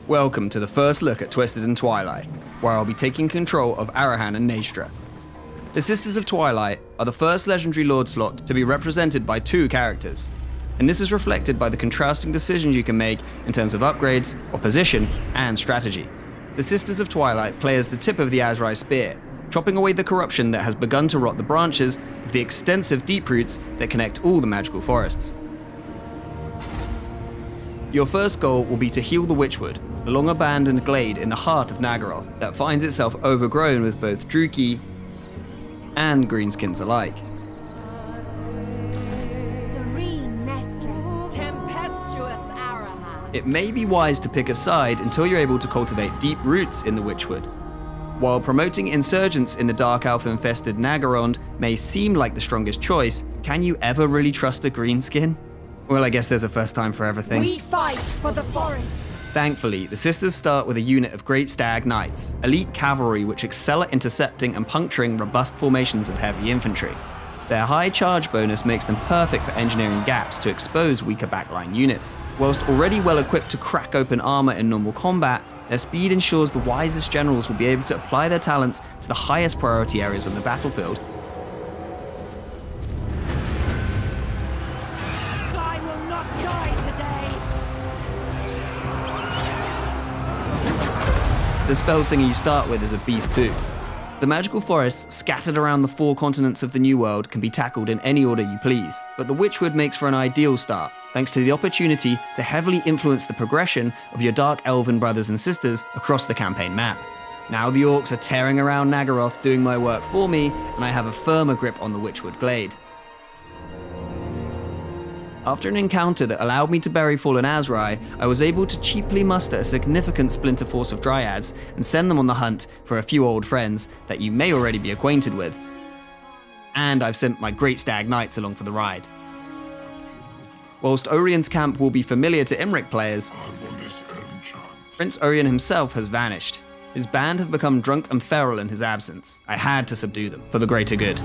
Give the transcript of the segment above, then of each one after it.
Welcome to the first look at Twisted and Twilight, where I'll be taking control of Arahan and Naestra. The Sisters of Twilight are the first legendary Lord slot to be represented by two characters, and this is reflected by the contrasting decisions you can make in terms of upgrades, opposition, and strategy. The Sisters of Twilight play as the tip of the Azrai spear, chopping away the corruption that has begun to rot the branches of the extensive deep roots that connect all the magical forests. Your first goal will be to heal the Witchwood, a long-abandoned glade in the heart of Naggaroth that finds itself overgrown with both Druchii and greenskins alike. Serene Naestra, tempestuous Arahan. It may be wise to pick a side until you're able to cultivate deep roots in the Witchwood. While promoting insurgents in the Dark Elf-infested Naggarond may seem like the strongest choice, can you ever really trust a greenskin? Well, I guess there's a first time for everything. We fight for the forest. Thankfully, the Sisters start with a unit of Great Stag Knights, elite cavalry which excel at intercepting and puncturing robust formations of heavy infantry. Their high charge bonus makes them perfect for engineering gaps to expose weaker backline units. Whilst already well equipped to crack open armor in normal combat, their speed ensures the wisest generals will be able to apply their talents to the highest priority areas on the battlefield. I will not die today! The spell singer you start with is a beast too. The magical forests scattered around the 4 continents of the New World can be tackled in any order you please, but the Witchwood makes for an ideal start, thanks to the opportunity to heavily influence the progression of your Dark Elven brothers and sisters across the campaign map. Now the orcs are tearing around Naggaroth doing my work for me, and I have a firmer grip on the Witchwood glade. After an encounter that allowed me to bury fallen Azrai, I was able to cheaply muster a significant splinter force of dryads and send them on the hunt for a few old friends that you may already be acquainted with. And I've sent my Great Stag Knights along for the ride. Whilst Orion's camp will be familiar to Imric players, Prince Orion himself has vanished. His band have become drunk and feral in his absence. I had to subdue them for the greater good.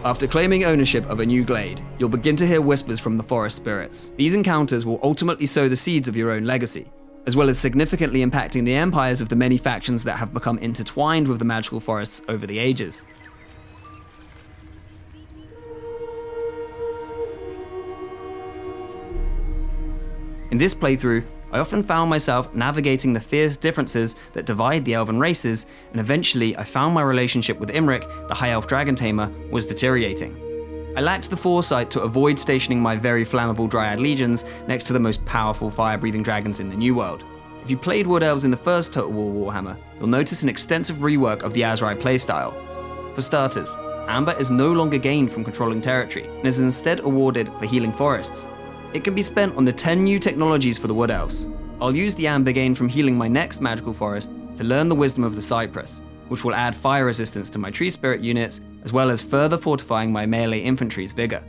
After claiming ownership of a new glade, you'll begin to hear whispers from the forest spirits. These encounters will ultimately sow the seeds of your own legacy, as well as significantly impacting the empires of the many factions that have become intertwined with the magical forests over the ages. In this playthrough, I often found myself navigating the fierce differences that divide the elven races, and eventually I found my relationship with Imric, the High Elf Dragon Tamer, was deteriorating. I lacked the foresight to avoid stationing my very flammable Dryad legions next to the most powerful fire-breathing dragons in the New World. If you played Wood Elves in the first Total War Warhammer, you'll notice an extensive rework of the Azrai playstyle. For starters, Amber is no longer gained from controlling territory, and is instead awarded for healing forests. It can be spent on the 10 new technologies for the Wood Elves. I'll use the Amber gain from healing my next magical forest to learn the wisdom of the Cypress, which will add fire resistance to my tree spirit units, as well as further fortifying my melee infantry's vigor.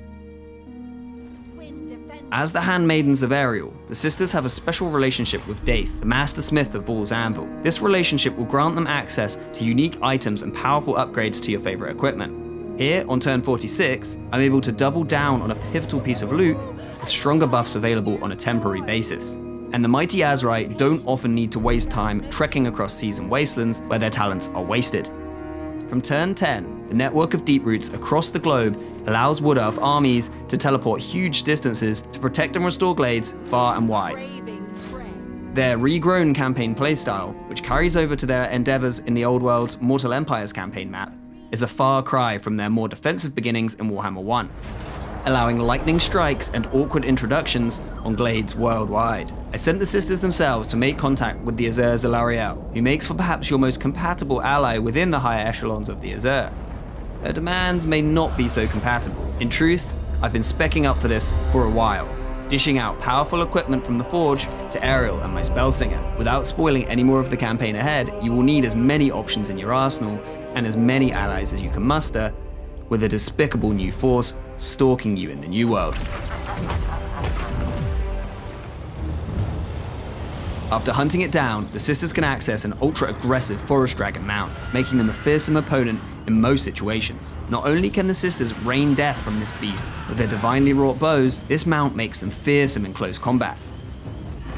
As the handmaidens of Ariel, the sisters have a special relationship with Daith, the master smith of Vol's Anvil. This relationship will grant them access to unique items and powerful upgrades to your favorite equipment. Here, on turn 46, I'm able to double down on a pivotal piece of loot with stronger buffs available on a temporary basis. And the mighty Azrai don't often need to waste time trekking across seas and wastelands where their talents are wasted. From turn 10, the network of deep roots across the globe allows Wood Elf armies to teleport huge distances to protect and restore glades far and wide. Their regrown campaign playstyle, which carries over to their endeavors in the Old World's Mortal Empires campaign map, is a far cry from their more defensive beginnings in Warhammer 1, allowing lightning strikes and awkward introductions on glades worldwide. I sent the sisters themselves to make contact with the Azur Zalariel, who makes for perhaps your most compatible ally within the higher echelons of the Azur. Their demands may not be so compatible. In truth, I've been speccing up for this for a while, dishing out powerful equipment from the Forge to Ariel and my Spellsinger. Without spoiling any more of the campaign ahead, you will need as many options in your arsenal and as many allies as you can muster, with a despicable new force stalking you in the new world. After hunting it down, the sisters can access an ultra-aggressive forest dragon mount, making them a fearsome opponent in most situations. Not only can the sisters rain death from this beast with their divinely wrought bows, this mount makes them fearsome in close combat.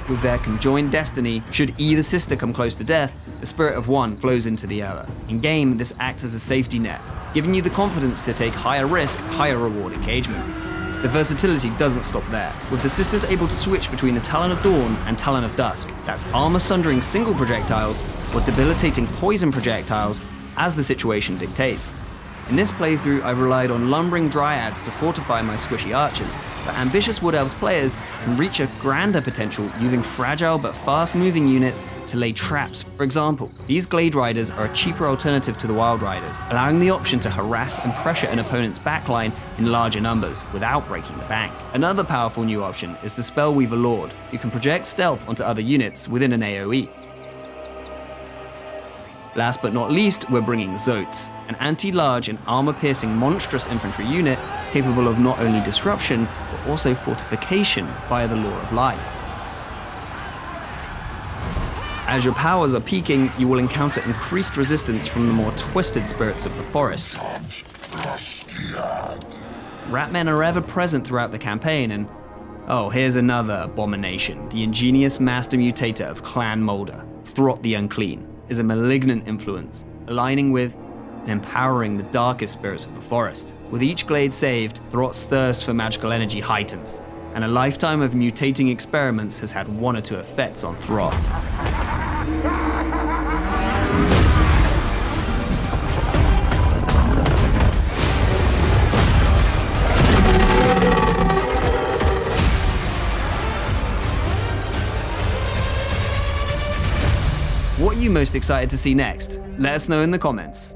With their conjoined destiny, should either sister come close to death, the spirit of one flows into the other. In game, this acts as a safety net, giving you the confidence to take higher risk, higher reward engagements. The versatility doesn't stop there, with the sisters able to switch between the Talon of Dawn and Talon of Dusk. That's armor-sundering single projectiles or debilitating poison projectiles as the situation dictates. In this playthrough, I've relied on lumbering dryads to fortify my squishy archers, but ambitious Wood Elves players can reach a grander potential using fragile but fast-moving units to lay traps. For example, these Glade Riders are a cheaper alternative to the Wild Riders, allowing the option to harass and pressure an opponent's backline in larger numbers without breaking the bank. Another powerful new option is the Spellweaver Lord, who can project stealth onto other units within an AoE. Last but not least, we're bringing Zotes, an anti-large and armor-piercing monstrous infantry unit capable of not only disruption, but also fortification via the law of life. As your powers are peaking, you will encounter increased resistance from the more twisted spirits of the forest. Ratmen are ever present throughout the campaign, and oh, here's another abomination. The ingenious master mutator of Clan Molder, Throt the Unclean, is a malignant influence, aligning with and empowering the darkest spirits of the forest. With each glade saved, Throt's thirst for magical energy heightens, and a lifetime of mutating experiments has had one or two effects on Throt. What are you most excited to see next? Let us know in the comments.